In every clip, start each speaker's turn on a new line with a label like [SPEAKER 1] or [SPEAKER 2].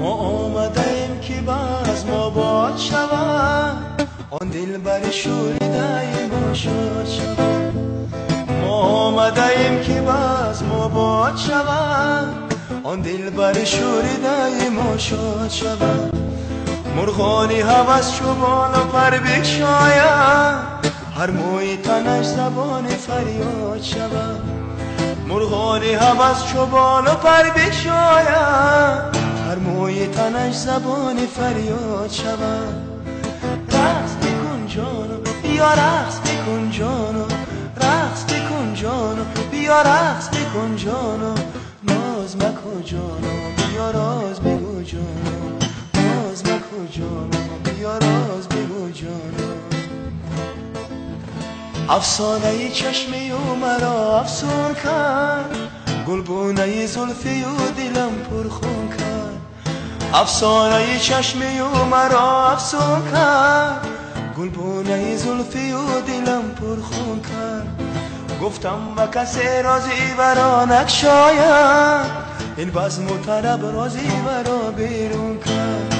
[SPEAKER 1] ما آمدیم که باز ما باد شود، آن دل بر شوریده ما شد شود. ما آمدیم که باز ما باد شود، آن دل بر شوریده ما شد شود. مرغانی هوس چو بالا پر بگشاید، هر موی تنش زبان فریاد شود. مرغانی هوس چو بالا پر بگشاید، هر موی تنش زبان فریاد شود. رقص بکن جانو بیا رقص بکن جانو، رقص بکن جانو بیا رقص بکن جانو. ناز مکن جانو بیا راز بگو جانو، ناز مکن جانو بیا راز بگو جانو. افسانه چشمی و مرا افسون کرد، گلبونه زلفی و دلم پرخون کرد. افسانه چشمی و مرا افسون کرد، گلبونه زلفی و دلم پرخون کرد. گفتم و کسی رازی ورا نگشاید، این بزم و طرب رازی ورا بیرون کرد.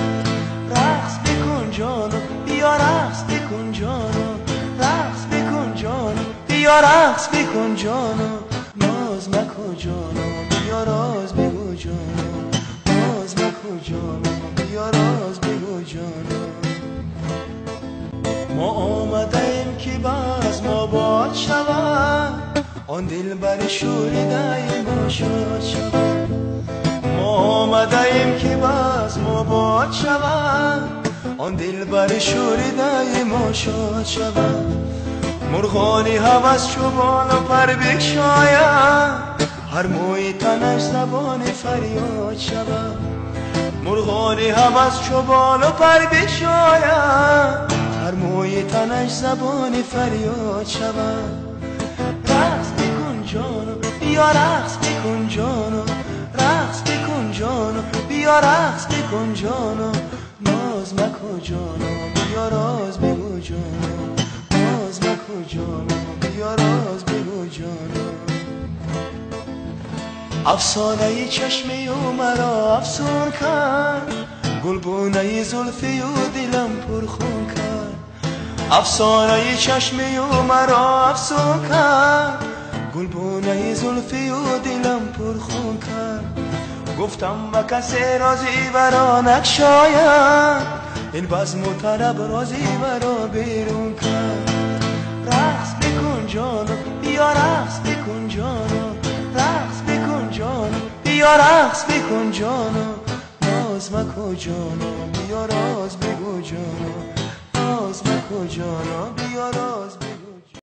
[SPEAKER 1] رقص بکن جانو بیا رقص بکن جانو، رقص بکن جانو بیا رقص بکن جانو. ناز مکن جانو بیا راز بگو جانو، ناز مکن جانو بیا راز بگو جانو. ما آمدیم که باز ما باد شود، آن دل بر شوریده ما شد شود. ما آمدیم که باز ما باد شود، آن دل بر شوریده ما شد شود. مرغانی هوس چو بالا پر بگشاید، هر موی تنش زبان فریاد شود. مرغانی هوس چو بالا پر بگشاید، هر موی تنش زبان فریاد شود. رقص بکن جانو بیا رقص بکن جانو، رقص بکن جانو بیا رقص بکن جانو. ناز مکن جانو بیا راز بگو جانو، ناز مکن جانو بیا راز بگو جانو. افسانه چشمی و مرا افسون کرد، گلبونه زلفی و دلم پرخون کرد. افسانه چشمی و مرا افسون کرد، گلبونه زلفی و دلم پرخون کرد. گفتم و کسی رازی ورا نگشاید، این بزم و طرب رازی ورا بیرون کرد. رقص بکن جانو بیا رقص بکن جانو، رقص بکن جانو بیا رقص بکن جانو. ناز مکن جانو بیا راز بگو جانو، ناز مکن جانو بیا راز